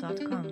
Jamendo.com.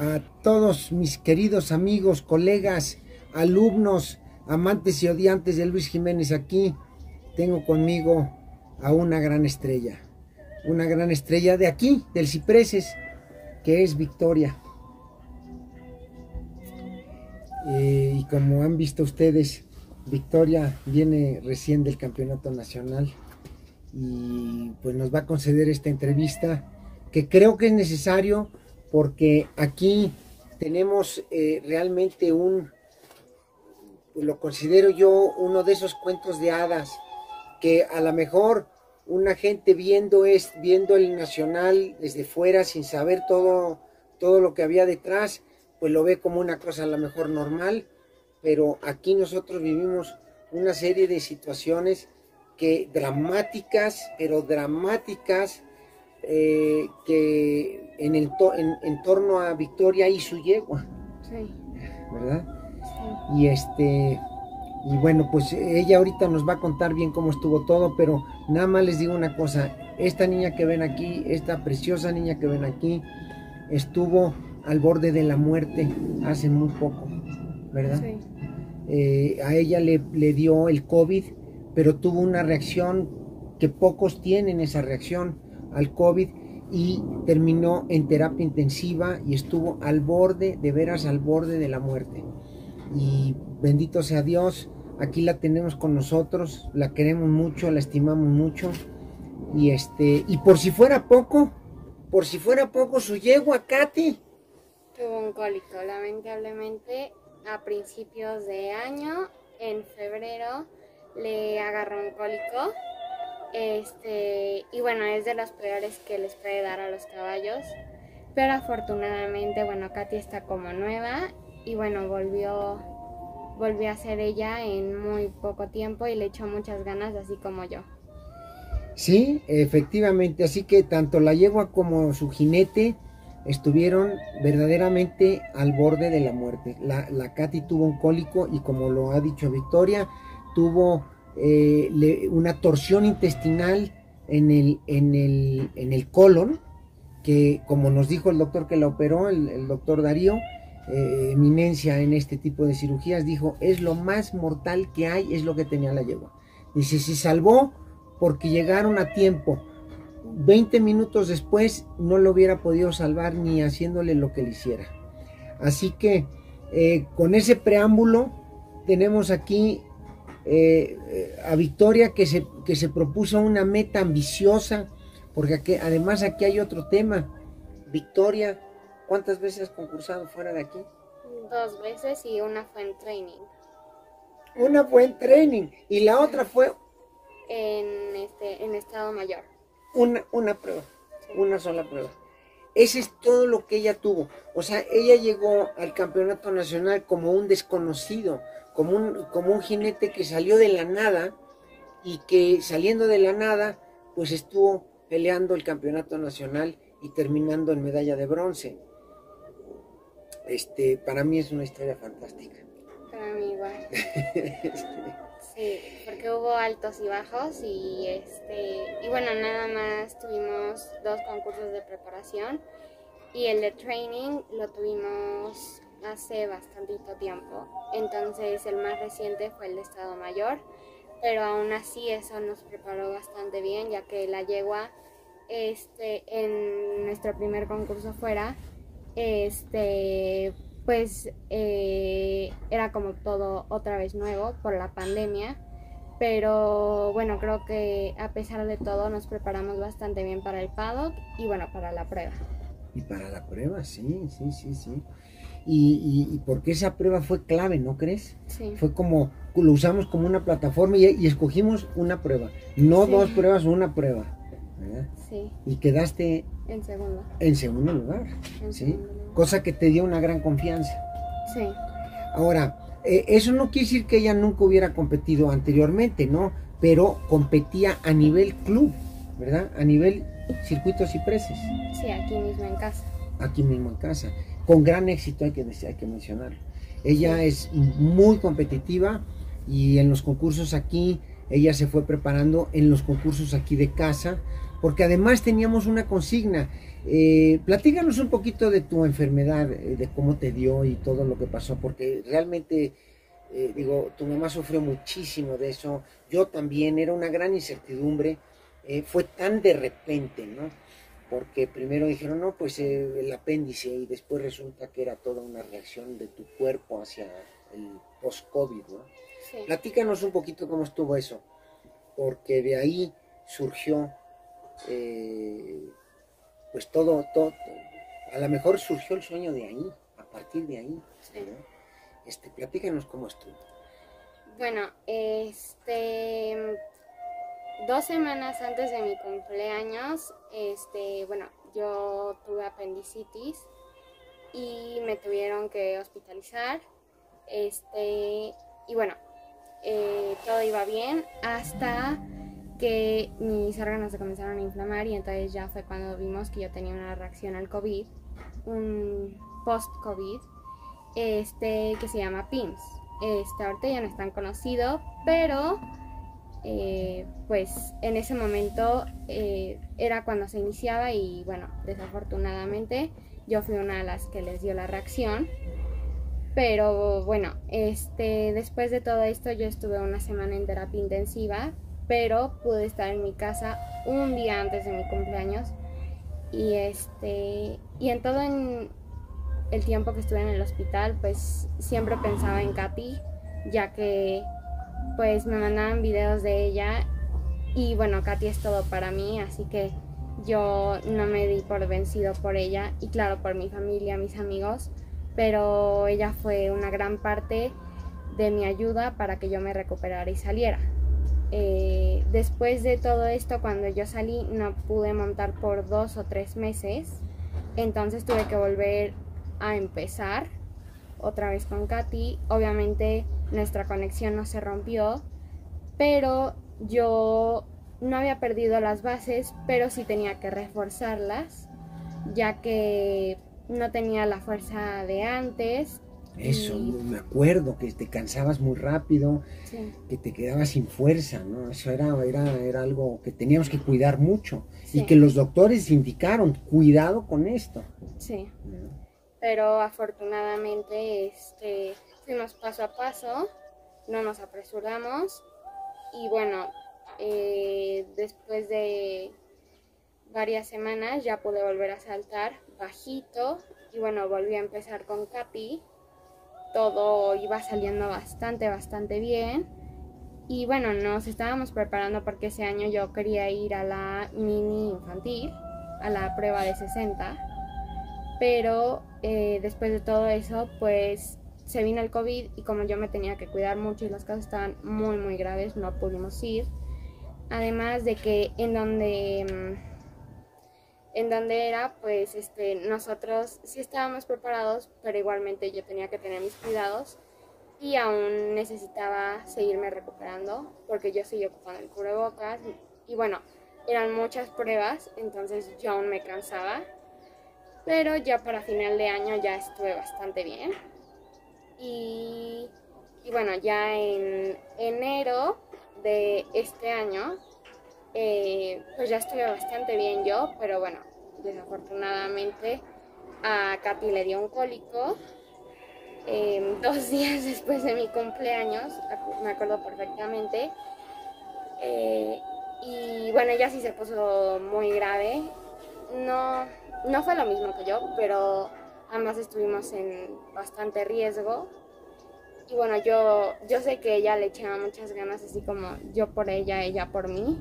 A todos mis queridos amigos, colegas, alumnos, amantes y odiantes de Luis Jiménez, aquí tengo conmigo a una gran estrella de aquí, del Cipreses, que es Victoria. Y como han visto ustedes, Victoria viene recién del campeonato nacional y pues nos va a conceder esta entrevista que creo que es necesario, porque aquí tenemos realmente lo considero yo uno de esos cuentos de hadas que a lo mejor una gente viendo el Nacional desde fuera sin saber todo lo que había detrás, pues lo ve como una cosa a lo mejor normal, pero aquí nosotros vivimos una serie de situaciones dramáticas, que en torno a Victoria y su yegua, sí, ¿verdad? Sí. Y bueno, pues ella ahorita nos va a contar bien cómo estuvo todo, pero nada más les digo una cosa: esta niña que ven aquí, esta preciosa niña que ven aquí, estuvo al borde de la muerte hace muy poco, ¿verdad? Sí. A ella le dio el COVID, pero tuvo una reacción que pocos tienen, esa reacción al COVID, y terminó en terapia intensiva y estuvo al borde, de veras al borde de la muerte. Y bendito sea Dios, aquí la tenemos con nosotros, la queremos mucho, la estimamos mucho, y por si fuera poco, su yegua Katy Tuvo un cólico, lamentablemente, a principios de año, en febrero, le agarró un cólico. Y bueno, es de los peores que les puede dar a los caballos. Pero afortunadamente, bueno, Katy está como nueva y bueno, volvió a ser ella en muy poco tiempo y le echó muchas ganas, así como yo. Sí, efectivamente, así que tanto la yegua como su jinete estuvieron verdaderamente al borde de la muerte. La Katy tuvo un cólico y, como lo ha dicho Victoria, tuvo una torsión intestinal en el colon, que, como nos dijo el doctor que la operó, el doctor Darío, eminencia en este tipo de cirugías, dijo, es lo más mortal que hay, es lo que tenía la yegua. Dice, se salvó porque llegaron a tiempo. 20 minutos después no lo hubiera podido salvar ni haciéndole lo que le hiciera. Así que con ese preámbulo tenemos aquí a Victoria, que se propuso una meta ambiciosa, porque además aquí hay otro tema. Victoria, ¿cuántas veces has concursado fuera de aquí? 2 veces y una fue en training. Una fue en training y la otra fue en Estado Mayor. Una prueba, sí. Una sola prueba. Ese es todo lo que ella tuvo. O sea, ella llegó al campeonato nacional como un desconocido, como un jinete que salió de la nada, y que, saliendo de la nada, pues estuvo peleando el campeonato nacional y terminando en medalla de bronce. Para mí es una historia fantástica. Para mí igual. Sí, porque hubo altos y bajos y bueno, nada más tuvimos 2 concursos de preparación y el de training lo tuvimos hace bastantito tiempo. Entonces el más reciente fue el de Estado Mayor, pero aún así eso nos preparó bastante bien, ya que la yegua en nuestro primer concurso fuera, pues era como todo otra vez nuevo por la pandemia, pero bueno, creo que a pesar de todo nos preparamos bastante bien para el paddock y bueno, para la prueba. Y para la prueba, sí. Y porque esa prueba fue clave, ¿no crees? Sí. Fue como, lo usamos como una plataforma y escogimos una prueba, no sí. 2 pruebas, una prueba, ¿verdad? Sí. Y quedaste en segundo lugar, en ¿sí? segundo lugar. Cosa que te dio una gran confianza. Sí. Ahora, eso no quiere decir que ella nunca hubiera competido anteriormente, ¿no? Pero competía a nivel club, ¿verdad? A nivel circuitos y preces. Sí, aquí mismo en casa. Aquí mismo en casa. Con gran éxito, hay que mencionarlo. Ella sí. Es muy competitiva y en los concursos aquí, ella se fue preparando en los concursos aquí de casa, porque además teníamos una consigna. Platícanos un poquito de tu enfermedad, de cómo te dio y todo lo que pasó, porque realmente, tu mamá sufrió muchísimo de eso, yo también, era una gran incertidumbre, fue tan de repente, ¿no? Porque primero dijeron, no, pues el apéndice, y después resulta que era toda una reacción de tu cuerpo hacia el post-COVID, ¿no? Sí. Platícanos un poquito cómo estuvo eso, porque de ahí surgió, pues todo, a lo mejor surgió el sueño de ahí, a partir de ahí, sí. ¿No? Platícanos cómo estuvo. Bueno, 2 semanas antes de mi cumpleaños, bueno, yo tuve apendicitis y me tuvieron que hospitalizar, y bueno, todo iba bien hasta que mis órganos se comenzaron a inflamar y entonces ya fue cuando vimos que yo tenía una reacción al COVID, un post-COVID, que se llama PIMS. Ahorita ya no es tan conocido, pero pues en ese momento era cuando se iniciaba y bueno, desafortunadamente yo fui una de las que les dio la reacción. Pero bueno, después de todo esto yo estuve una semana en terapia intensiva, pero pude estar en mi casa un día antes de mi cumpleaños y en todo el tiempo que estuve en el hospital, pues siempre pensaba en Katy, ya que pues me mandaban videos de ella y bueno, Katy es todo para mí, así que yo no me di por vencido por ella y claro, por mi familia, mis amigos, pero ella fue una gran parte de mi ayuda para que yo me recuperara y saliera. Después de todo esto, cuando yo salí, no pude montar por 2 o 3 meses, entonces tuve que volver a empezar otra vez con Katy. Obviamente nuestra conexión no se rompió, pero yo no había perdido las bases, pero sí tenía que reforzarlas. ya que no tenía la fuerza de antes. Eso, me acuerdo que te cansabas muy rápido, Sí. que te quedabas sin fuerza, ¿no? Eso era algo que teníamos que cuidar mucho Sí. y que los doctores indicaron, cuidado con esto. Sí. Pero afortunadamente fuimos paso a paso, no nos apresuramos y bueno, después de varias semanas ya pude volver a saltar bajito y bueno, volví a empezar con Katy. Todo iba saliendo bastante bien. Y bueno, nos estábamos preparando porque ese año yo quería ir a la mini infantil, a la prueba de 60. Pero después de todo eso, pues se vino el COVID y como yo me tenía que cuidar mucho y las cosas estaban muy graves, no pudimos ir. Además de que en donde era, pues nosotros sí estábamos preparados, pero igualmente yo tenía que tener mis cuidados y aún necesitaba seguirme recuperando porque yo seguía ocupando el cubrebocas y bueno, eran muchas pruebas, entonces yo aún me cansaba, pero ya para final de año ya estuve bastante bien y bueno, ya en enero de este año pues ya estuve bastante bien yo, pero bueno, desafortunadamente a Katy le dio un cólico 2 días después de mi cumpleaños, me acuerdo perfectamente. Y bueno, ella sí se puso muy grave. No fue lo mismo que yo, pero ambas estuvimos en bastante riesgo. Y bueno, yo sé que ella le echaba muchas ganas, así como yo por ella por mí.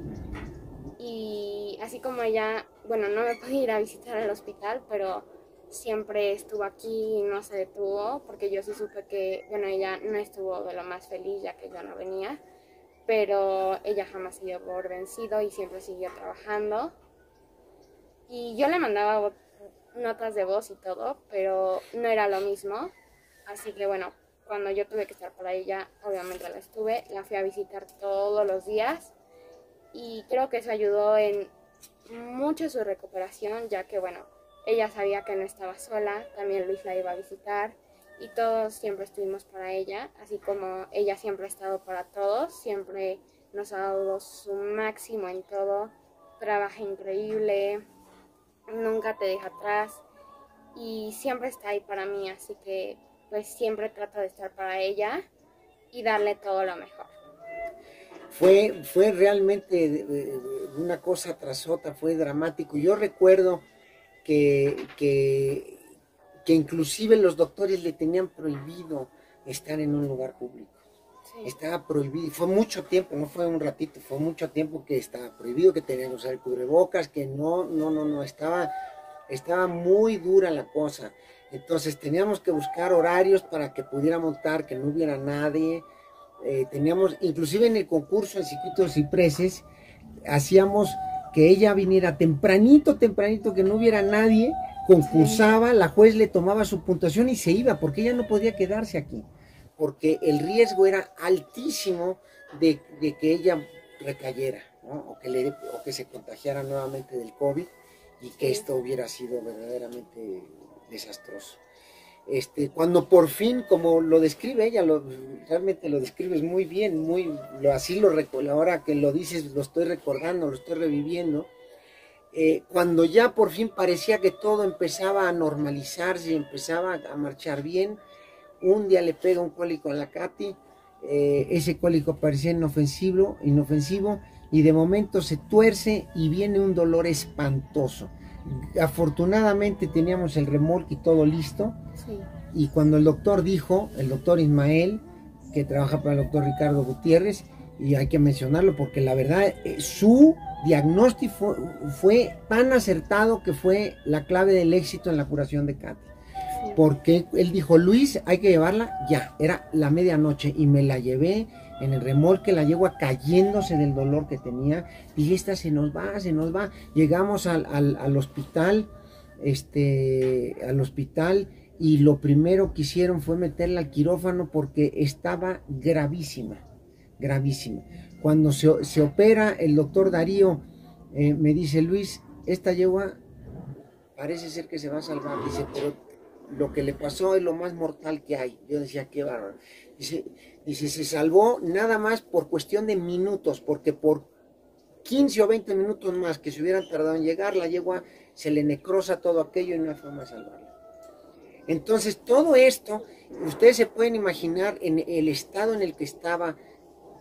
Y así como ella, bueno, no me podía ir a visitar al hospital, pero siempre estuvo aquí y no se detuvo, porque yo sí supe que, bueno, ella no estuvo de lo más feliz ya que yo no venía, pero ella jamás se dio por vencido y siempre siguió trabajando. Y yo le mandaba notas de voz y todo, pero no era lo mismo. Así que bueno, cuando yo tuve que estar para ella, obviamente la estuve, la fui a visitar todos los días y creo que eso ayudó en mucho su recuperación, ya que bueno, ella sabía que no estaba sola, también Luis la iba a visitar y todos siempre estuvimos para ella, así como ella siempre ha estado para todos, siempre nos ha dado su máximo en todo, trabaja increíble, nunca te deja atrás y siempre está ahí para mí, así que pues siempre trato de estar para ella y darle todo lo mejor. Fue realmente una cosa tras otra, fue dramático. Yo recuerdo que inclusive los doctores le tenían prohibido estar en un lugar público. Sí. Estaba prohibido, fue mucho tiempo, no fue un ratito, fue mucho tiempo que estaba prohibido, que tenían que usar el cubrebocas, que no, estaba muy dura la cosa. Entonces teníamos que buscar horarios para que pudiera montar, que no hubiera nadie. Teníamos, inclusive en el concurso en Circuito Cipreses, hacíamos que ella viniera tempranito, que no hubiera nadie, concursaba, la juez le tomaba su puntuación y se iba, porque ella no podía quedarse aquí, porque el riesgo era altísimo de que ella recayera, ¿no? o que se contagiara nuevamente del COVID y que esto hubiera sido verdaderamente desastroso. Cuando por fin, como lo describe ella, realmente lo describes muy bien, así ahora que lo dices, lo estoy recordando, lo estoy reviviendo. Cuando ya por fin parecía que todo empezaba a normalizarse, empezaba a marchar bien, un día le pega un cólico a la Katy, ese cólico parecía inofensivo, y de momento se tuerce y viene un dolor espantoso. Afortunadamente teníamos el remolque y todo listo. Sí. Y cuando el doctor Ismael, que trabaja para el doctor Ricardo Gutiérrez, y hay que mencionarlo porque la verdad su diagnóstico fue tan acertado que fue la clave del éxito en la curación de Katy. Sí. Porque él dijo, Luis, hay que llevarla ya, era la medianoche y me la llevé en el remolque, la yegua cayéndose del dolor que tenía, y esta se nos va, llegamos al hospital, y lo primero que hicieron fue meterla al quirófano porque estaba gravísima. Cuando se opera, el doctor Darío me dice, Luis, esta yegua parece ser que se va a salvar. Dice, pero lo que le pasó es lo más mortal que hay. Yo decía, qué bárbaro. Dice, se salvó nada más por cuestión de minutos, porque por 15 o 20 minutos más que se hubieran tardado en llegar, la yegua se le necrosa todo aquello y no hay forma de salvarla. Entonces, todo esto, ustedes se pueden imaginar en el estado en el que estaba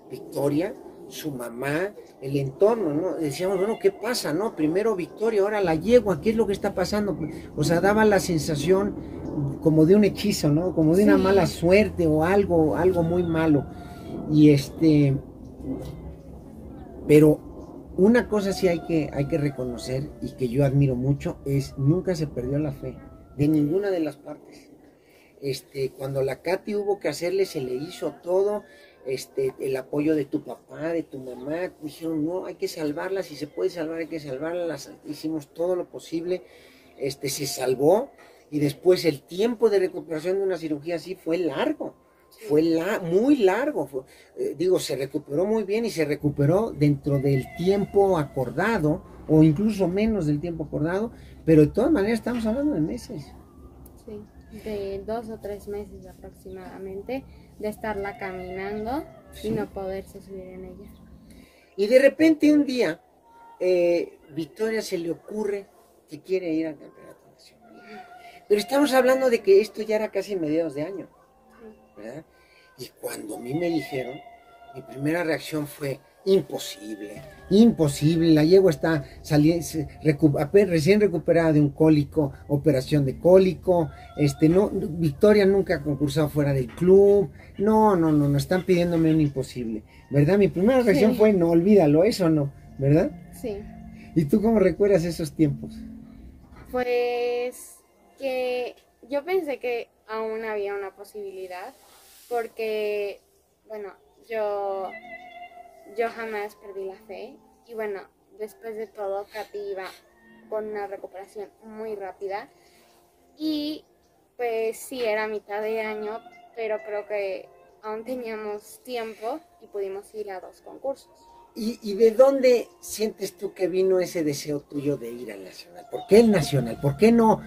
Victoria, su mamá, el entorno, ¿no? Decíamos, bueno, ¿qué pasa, no? Primero Victoria, ahora la yegua, ¿qué es lo que está pasando? O sea, daba la sensación como de un hechizo, ¿no? Como de una mala suerte o algo muy malo. Y pero una cosa sí hay que reconocer y que yo admiro mucho es nunca se perdió la fe de ninguna de las partes. Cuando la Katy hubo que hacerle, se le hizo todo, el apoyo de tu papá, de tu mamá, dijeron, no, hay que salvarla, si se puede salvar, hay que salvarla, hicimos todo lo posible, se salvó, y después el tiempo de recuperación de una cirugía así fue largo, muy largo, se recuperó muy bien y se recuperó dentro del tiempo acordado, o incluso menos del tiempo acordado, pero de todas maneras estamos hablando de meses. Sí, de 2 o 3 meses aproximadamente de estarla caminando y no poderse subir en ella. Y de repente un día, Victoria se le ocurre que quiere ir al campeonato nacional. Pero estamos hablando de que esto ya era casi mediados de año, ¿verdad? Y cuando a mí me dijeron, mi primera reacción fue, imposible, la yegua está recién recuperada de un cólico, operación de cólico, Victoria nunca ha concursado fuera del club, no, están pidiéndome un imposible, ¿verdad? Mi primera reacción fue, no, olvídalo, eso no, ¿verdad? Sí. ¿Y tú cómo recuerdas esos tiempos? Pues que yo pensé que aún había una posibilidad, porque, bueno, yo jamás perdí la fe y bueno, después de todo, Katy iba con una recuperación muy rápida y pues sí, era mitad de año, pero creo que aún teníamos tiempo y pudimos ir a 2 concursos. ¿Y de dónde sientes tú que vino ese deseo tuyo de ir al Nacional? ¿Por qué el Nacional? ¿Por qué no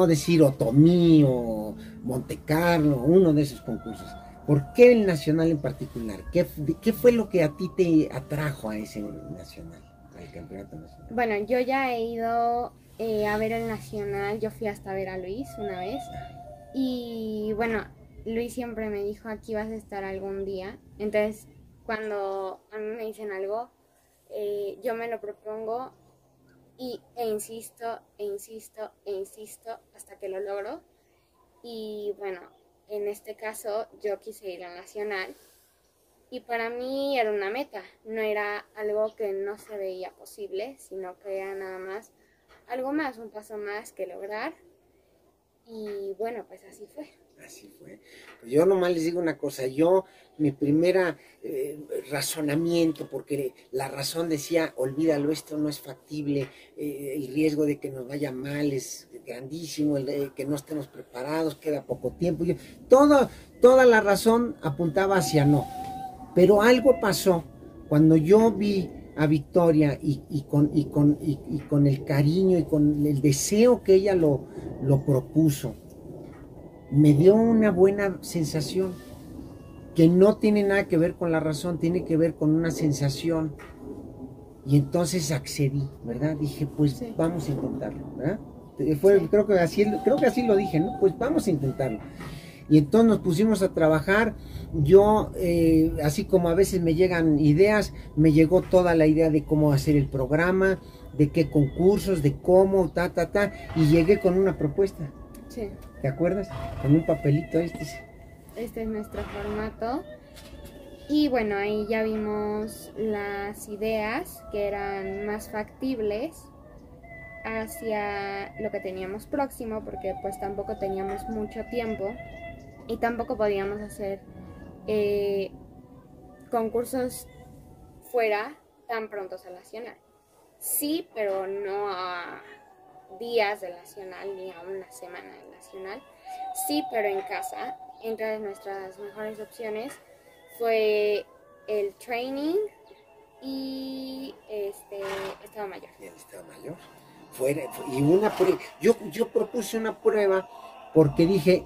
decir Otomí o Monte Carlo, uno de esos concursos? ¿Por qué el Nacional en particular? ¿Qué fue lo que a ti te atrajo a ese Nacional, al Campeonato Nacional? Bueno, yo ya he ido a ver el Nacional, yo fui hasta ver a Luis una vez y bueno, Luis siempre me dijo, aquí vas a estar algún día, entonces cuando a mí me dicen algo, yo me lo propongo e insisto hasta que lo logro. Y bueno, en este caso yo quise ir al Nacional y para mí era una meta, no era algo que no se veía posible, sino que era nada más algo más, un paso más que lograr. Y bueno, pues así fue. Así fue. Pues yo nomás les digo una cosa, mi primera razonamiento, porque la razón decía, olvídalo, esto no es factible, el riesgo de que nos vaya mal es grandísimo, que no estemos preparados, queda poco tiempo. Toda la razón apuntaba hacia no. Pero algo pasó cuando yo vi a Victoria y con el cariño y con el deseo que ella lo propuso, me dio una buena sensación que no tiene nada que ver con la razón, tiene que ver con una sensación. Y entonces accedí, ¿verdad? Dije, pues vamos a intentarlo, ¿verdad? Creo que así lo dije, ¿no? Pues vamos a intentarlo. Y entonces nos pusimos a trabajar. Yo, así como a veces me llegan ideas, me llegó toda la idea de cómo hacer el programa, de qué concursos, de cómo, y llegué con una propuesta. Sí. ¿Te acuerdas? Con un papelito Este es nuestro formato. Y bueno, ahí ya vimos las ideas que eran más factibles hacia lo que teníamos próximo, porque pues tampoco teníamos mucho tiempo y tampoco podíamos hacer concursos fuera tan prontos al Nacional. Sí, pero no a días del Nacional ni a una semana del Nacional. Sí, pero en casa. Entre nuestras mejores opciones fue el training y Estado Mayor. ¿Y el Estado Mayor? Y una prueba, yo propuse una prueba porque dije,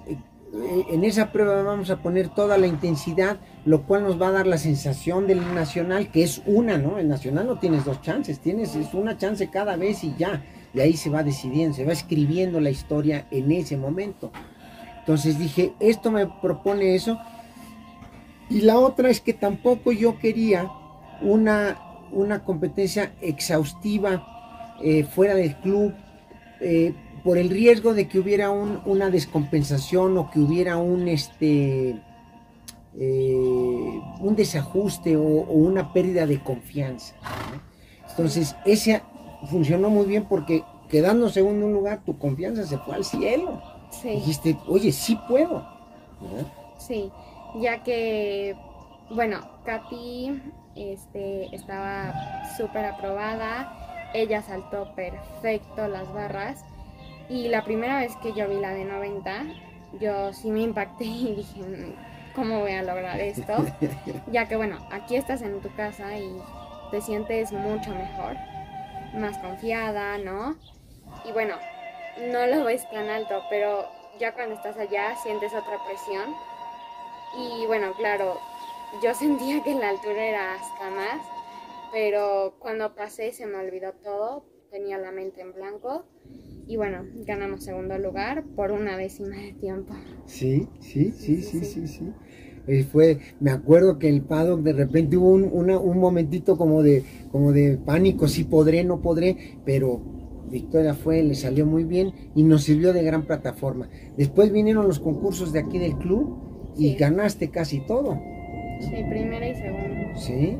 en esa prueba vamos a poner toda la intensidad, lo cual nos va a dar la sensación del nacional, que es una, ¿no? El nacional no tienes dos chances, es una chance cada vez y ya. Y ahí se va decidiendo, se va escribiendo la historia en ese momento. Entonces dije, esto me propone eso. Y la otra es que tampoco yo quería una competencia exhaustiva fuera del club, por el riesgo de que hubiera una descompensación o que hubiera un desajuste o una pérdida de confianza, ¿no? Entonces, ese funcionó muy bien porque quedando en segundo lugar, tu confianza se fue al cielo. Sí. Dijiste, oye, sí puedo, ¿no? Sí, ya que, bueno, Katy estaba súper aprobada, ella saltó perfecto las barras y la primera vez que yo vi la de 90, yo sí me impacté y dije, ¿cómo voy a lograr esto? Ya que, bueno, aquí estás en tu casa y te sientes mucho mejor, más confiada, ¿no? Y bueno, no lo ves tan alto, pero ya cuando estás allá sientes otra presión. Y bueno, claro, yo sentía que la altura era hasta más, pero cuando pasé se me olvidó todo, tenía la mente en blanco y bueno, ganamos segundo lugar por una décima de tiempo. Sí. Me acuerdo que el paddock de repente hubo un momentito como de pánico, sí podré, no podré, pero Victoria le salió muy bien y nos sirvió de gran plataforma. Después vinieron los concursos de aquí del club y ganaste casi todo. Sí, primera y segunda. Sí.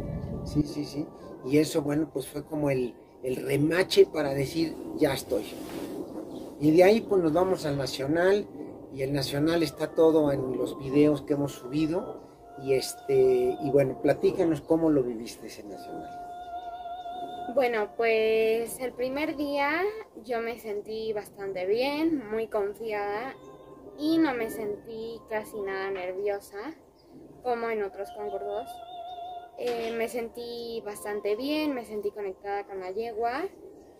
Y eso, bueno, pues fue como el remache para decir, ya estoy. Y de ahí pues nos vamos al Nacional, y el Nacional está todo en los videos que hemos subido, y bueno, platícanos cómo lo viviste ese Nacional. Bueno, pues el primer día yo me sentí bastante bien, muy confiada y no me sentí casi nada nerviosa como en otros concursos. Me sentí bastante bien, me sentí conectada con la yegua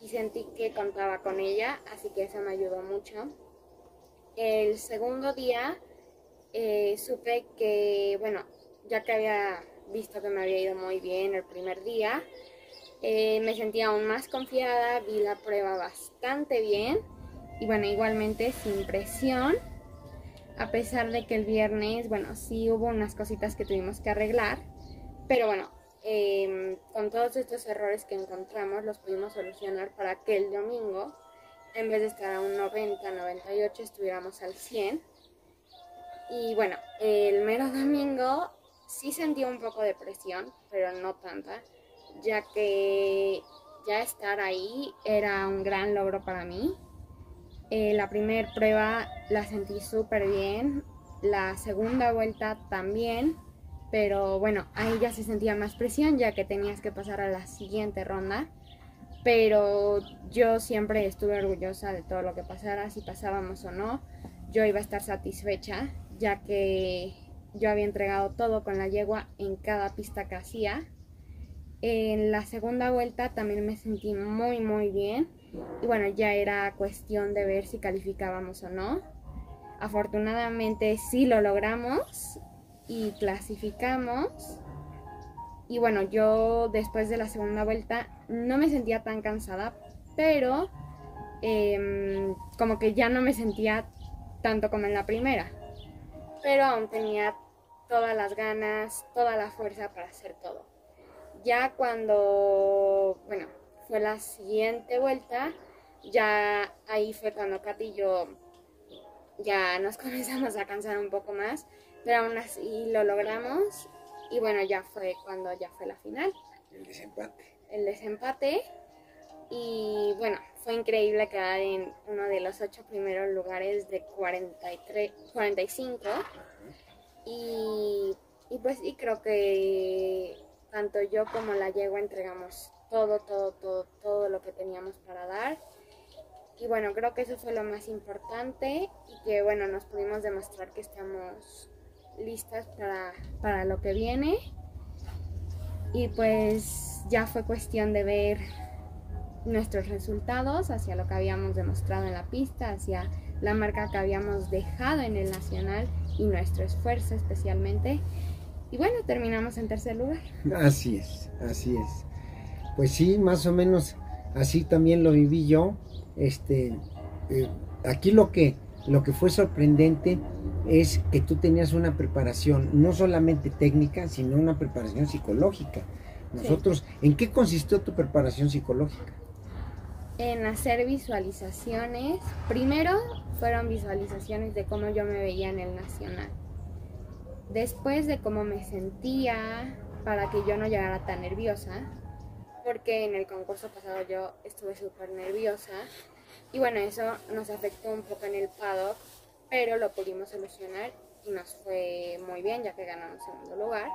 y sentí que contaba con ella, así que eso me ayudó mucho. El segundo día supe que, bueno, ya que había visto que me había ido muy bien el primer día, me sentí aún más confiada, vi la prueba bastante bien y bueno, igualmente sin presión, a pesar de que el viernes, bueno, sí hubo unas cositas que tuvimos que arreglar, pero bueno, con todos estos errores que encontramos los pudimos solucionar para que el domingo, en vez de estar a un 90, 98, estuviéramos al 100. Y bueno, el mero domingo sí sentí un poco de presión, pero no tanta, ya que ya estar ahí era un gran logro para mí. La primera prueba la sentí súper bien, la segunda vuelta también, pero bueno, ahí ya se sentía más presión ya que tenías que pasar a la siguiente ronda. Pero yo siempre estuve orgullosa de todo lo que pasara, si pasábamos o no, yo iba a estar satisfecha, ya que yo había entregado todo con la yegua en cada pista que hacía. En la segunda vuelta también me sentí muy bien y bueno, ya era cuestión de ver si calificábamos o no. Afortunadamente sí lo logramos y clasificamos. Y bueno, yo después de la segunda vuelta no me sentía tan cansada, pero como que ya no me sentía tanto como en la primera. Pero aún tenía todas las ganas, toda la fuerza para hacer todo. Ya cuando, bueno, fue la siguiente vuelta, ya ahí fue cuando Katy y yo ya nos comenzamos a cansar un poco más, pero aún así lo logramos. Y bueno, ya fue cuando ya fue la final. El desempate. Y bueno, fue increíble quedar en uno de los 8 primeros lugares de 45. Y pues sí, creo que tanto yo como la yegua entregamos todo lo que teníamos para dar. Y bueno, creo que eso fue lo más importante y que bueno, nos pudimos demostrar que estamos listas para lo que viene y pues ya fue cuestión de ver nuestros resultados, hacia lo que habíamos demostrado en la pista, hacia la marca que habíamos dejado en el nacional y nuestro esfuerzo especialmente. Y bueno, terminamos en tercer lugar. Así es, así es. Pues sí, más o menos así también lo viví yo. Aquí lo que fue sorprendente es que tú tenías una preparación no solamente técnica, sino una preparación psicológica. Nosotros, sí. ¿En qué consistió tu preparación psicológica? En hacer visualizaciones. Primero fueron visualizaciones de cómo yo me veía en el nacional. Después de cómo me sentía para que yo no llegara tan nerviosa, porque en el concurso pasado yo estuve súper nerviosa y bueno, eso nos afectó un poco en el paddock, pero lo pudimos solucionar y nos fue muy bien ya que ganamos segundo lugar.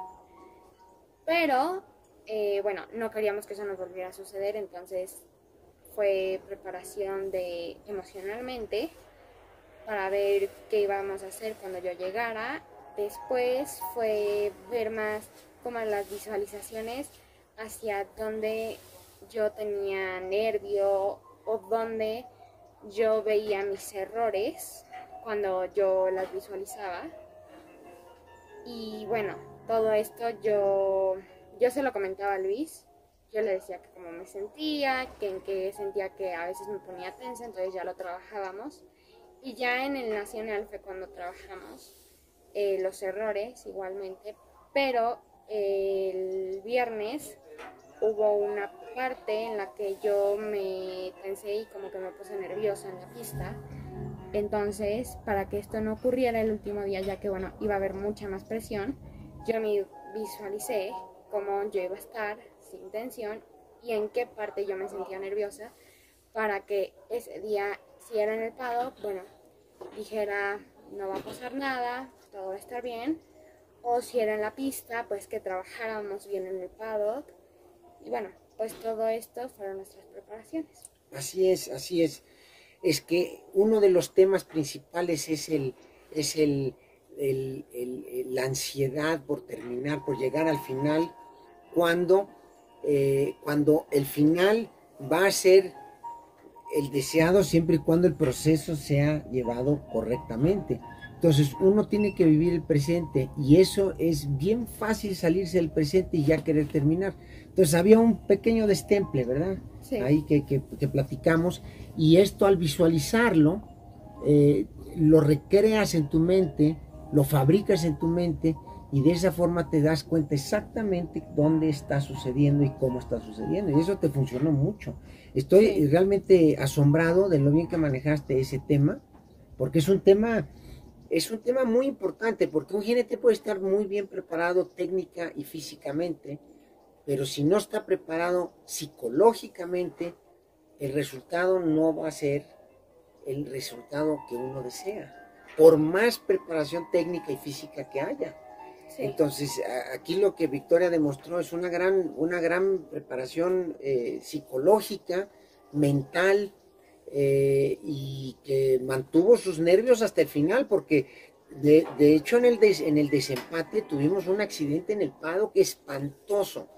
Pero bueno, no queríamos que eso nos volviera a suceder, entonces fue preparación de emocionalmente para ver qué íbamos a hacer cuando yo llegara. Después fue ver más como las visualizaciones hacia donde yo tenía nervio o donde yo veía mis errores cuando yo las visualizaba. Y bueno, todo esto yo se lo comentaba a Luis. Yo le decía que cómo me sentía, que en qué sentía que a veces me ponía tensa, entonces ya lo trabajábamos. Y ya en el nacional fue cuando trabajamos los errores igualmente, pero el viernes hubo una parte en la que yo me tensé y como que me puse nerviosa en la pista. Entonces, para que esto no ocurriera el último día, ya que bueno, iba a haber mucha más presión, yo me visualicé cómo yo iba a estar sin tensión y en qué parte yo me sentía nerviosa para que ese día, si era en el paddock, bueno, dijera no va a pasar nada, todo va a estar bien, o si era en la pista, pues que trabajáramos bien en el paddock. Y bueno, pues todo esto fueron nuestras preparaciones. Así es, así es. Es que uno de los temas principales es la ansiedad por terminar, por llegar al final, cuando el final va a ser el deseado siempre y cuando el proceso sea llevado correctamente. Entonces uno tiene que vivir el presente y eso es bien fácil salirse del presente y ya querer terminar. Entonces había un pequeño destemple, ¿verdad? Sí. Ahí que platicamos, y esto al visualizarlo, lo recreas en tu mente, lo fabricas en tu mente y de esa forma te das cuenta exactamente dónde está sucediendo y cómo está sucediendo, y eso te funcionó mucho. Estoy realmente asombrado de lo bien que manejaste ese tema, porque es un tema muy importante, porque un jinete puede estar muy bien preparado técnica y físicamente, pero si no está preparado psicológicamente, el resultado no va a ser el resultado que uno desea, por más preparación técnica y física que haya. Sí. Entonces, aquí lo que Victoria demostró es una gran preparación psicológica, mental, y que mantuvo sus nervios hasta el final, porque de hecho en el desempate tuvimos un accidente en el paddock espantoso,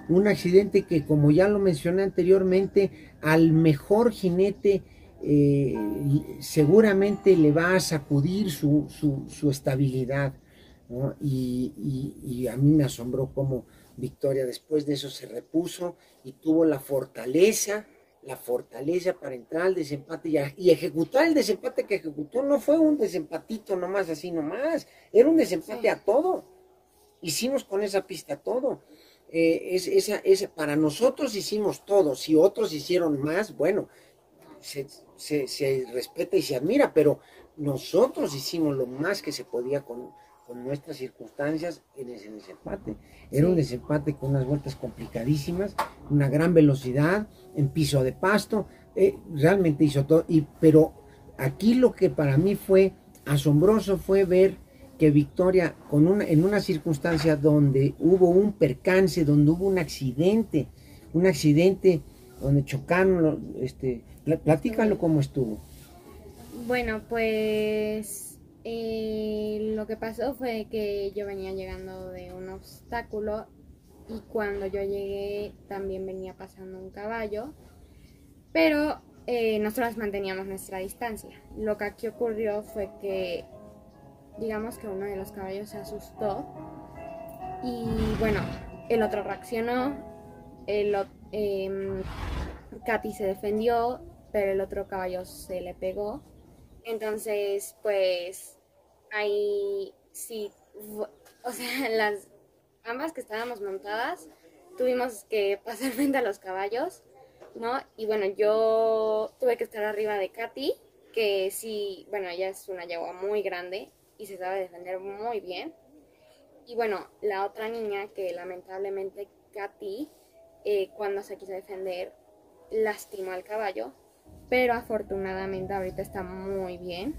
un accidente que, como ya lo mencioné anteriormente, al mejor jinete seguramente le va a sacudir su estabilidad, ¿no? Y a mí me asombró cómo Victoria después de eso se repuso y tuvo la fortaleza para entrar al desempate y ejecutar el desempate que ejecutó. No fue un desempatito nomás, así nomás, era un desempate a todo. Hicimos con esa pista todo. Para nosotros hicimos todo. Si otros hicieron más, bueno, se respeta y se admira, pero nosotros hicimos lo más que se podía con nuestras circunstancias en ese desempate. Era un desempate con unas vueltas complicadísimas, una gran velocidad, en piso de pasto, realmente hizo todo. Pero aquí lo que para mí fue asombroso fue ver que Victoria, en una circunstancia donde hubo un percance, donde hubo un accidente donde chocaron, platícalo cómo estuvo. Bueno, pues lo que pasó fue que yo venía llegando de un obstáculo y cuando yo llegué también venía pasando un caballo, pero nosotros manteníamos nuestra distancia. Lo que aquí ocurrió fue que, digamos que uno de los caballos se asustó y bueno, el otro reaccionó, Katy se defendió, pero el otro caballo se le pegó. Entonces, pues ahí sí, o sea, ambas que estábamos montadas, tuvimos que pasar frente a los caballos, ¿no? Y bueno, yo tuve que estar arriba de Katy, que sí, bueno, ella es una yegua muy grande y se sabe defender muy bien. Y bueno, la otra niña que lamentablemente Katy, cuando se quiso defender, lastimó al caballo, pero afortunadamente ahorita está muy bien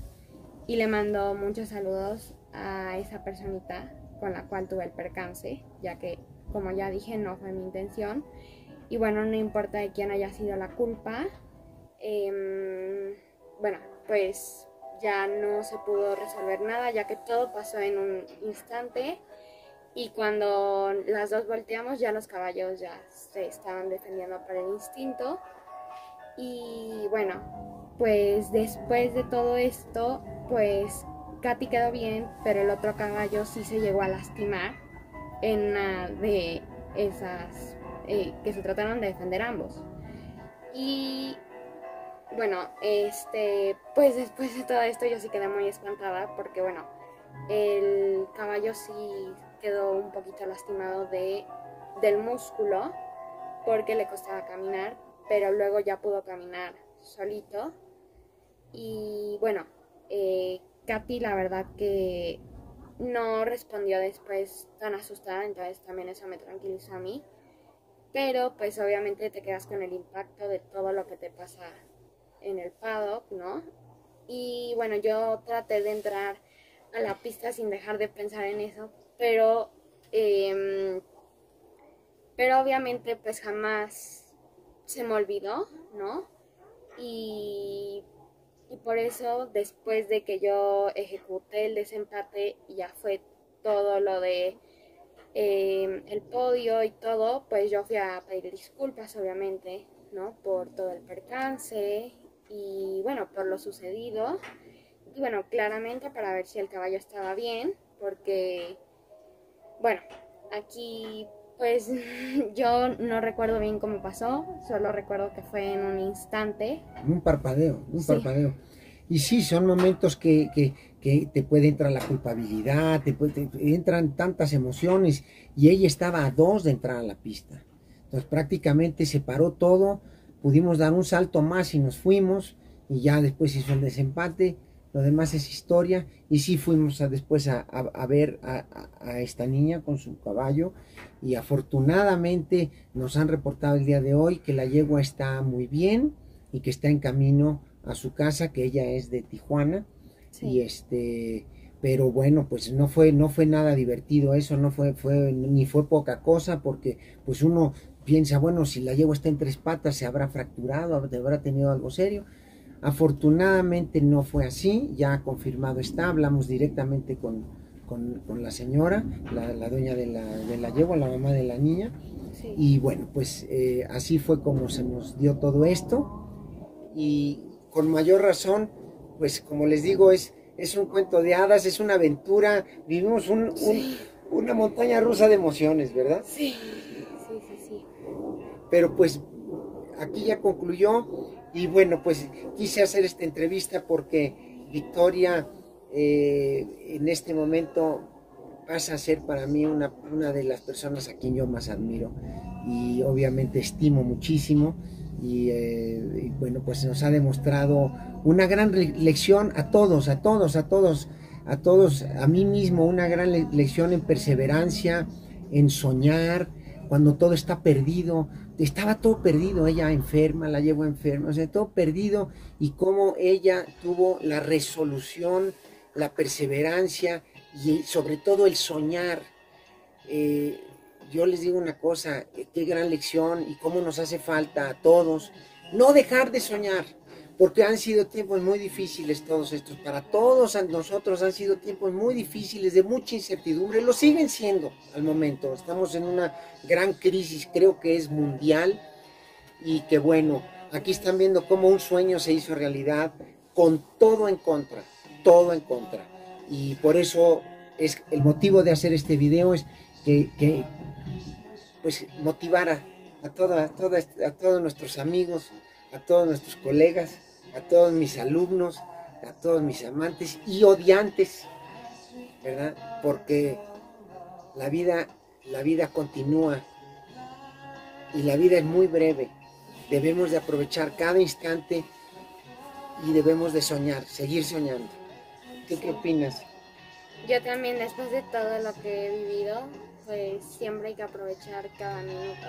y le mando muchos saludos a esa personita con la cual tuve el percance, ya que, como ya dije, no fue mi intención. Y bueno, no importa de quién haya sido la culpa, bueno, pues ya no se pudo resolver nada, ya que todo pasó en un instante. Y cuando las dos volteamos, ya los caballos ya se estaban defendiendo por el instinto. Y bueno, pues después de todo esto, pues Katy quedó bien, pero el otro caballo sí se llegó a lastimar en una de esas que se trataron de defender ambos. Y bueno, pues después de todo esto yo sí quedé muy espantada porque bueno, el caballo sí quedó un poquito lastimado del músculo porque le costaba caminar, pero luego ya pudo caminar solito. Y bueno, Katy la verdad que no respondió después tan asustada, entonces también eso me tranquilizó a mí. Pero pues obviamente te quedas con el impacto de todo lo que te pasa en el paddock, ¿no? Y bueno, yo traté de entrar a la pista sin dejar de pensar en eso, pero obviamente pues jamás se me olvidó, ¿no? Y, y por eso después de que yo ejecuté el desempate y ya fue todo lo de el podio y todo, pues yo fui a pedir disculpas obviamente, ¿no? Por todo el percance y bueno, por lo sucedido. Y bueno, claramente para ver si el caballo estaba bien, porque bueno, aquí pues yo no recuerdo bien cómo pasó, solo recuerdo que fue en un instante. Un parpadeo, un Sí. parpadeo. Y sí, son momentos que te puede entrar la culpabilidad, te entran tantas emociones, y ella estaba a 2 de entrar a la pista. Entonces prácticamente se paró todo, pudimos dar un salto más y nos fuimos, y ya después hizo el desempate. Lo demás es historia. Y sí fuimos después a ver a esta niña con su caballo, y afortunadamente nos han reportado el día de hoy que la yegua está muy bien y que está en camino a su casa, que ella es de Tijuana. Sí. Y pero bueno, pues no fue nada divertido eso, no fue ni fue poca cosa, porque pues uno piensa, bueno, si la yegua está en 3 patas, se habrá fracturado, habrá tenido algo serio. Afortunadamente no fue así, ya confirmado está. Hablamos directamente con la señora, la dueña de la yegua, la mamá de la niña. Sí. Y bueno, pues así fue como se nos dio todo esto. Y con mayor razón, pues como les digo, es un cuento de hadas, es una aventura. Vivimos una montaña rusa de emociones, ¿verdad? Sí, sí, sí, sí. Pero pues aquí ya concluyó. Y bueno, pues quise hacer esta entrevista porque Victoria en este momento pasa a ser para mí una de las personas a quien yo más admiro y obviamente estimo muchísimo. Y bueno, pues nos ha demostrado una gran lección a todos, a mí mismo, una gran lección en perseverancia, en soñar, cuando todo está perdido. Estaba todo perdido, ella enferma, la llevó enferma, o sea, todo perdido, y cómo ella tuvo la resolución, la perseverancia y sobre todo el soñar. Yo les digo una cosa, qué gran lección y cómo nos hace falta a todos no dejar de soñar, porque han sido tiempos muy difíciles todos estos, para todos nosotros han sido tiempos muy difíciles, de mucha incertidumbre, lo siguen siendo al momento. Estamos en una gran crisis, creo que es mundial, y que bueno, aquí están viendo cómo un sueño se hizo realidad con todo en contra, todo en contra. Y por eso es el motivo de hacer este video, es que pues motivara a todos nuestros amigos, a todos nuestros colegas, a todos mis alumnos, a todos mis amantes y odiantes, ¿verdad? Porque la vida continúa y la vida es muy breve. Debemos de aprovechar cada instante y debemos de soñar, seguir soñando. ¿Tú qué opinas? Yo también, después de todo lo que he vivido, pues siempre hay que aprovechar cada minuto.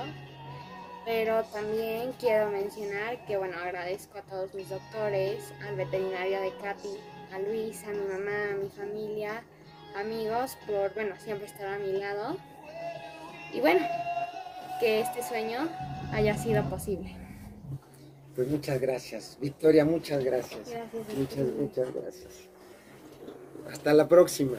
Pero también quiero mencionar que, bueno, agradezco a todos mis doctores, al veterinario de Katy, a Luis, a mi mamá, a mi familia, amigos, por, bueno, siempre estar a mi lado. Y bueno, que este sueño haya sido posible. Pues muchas gracias, Victoria, muchas gracias. Gracias. Muchas gracias. Hasta la próxima.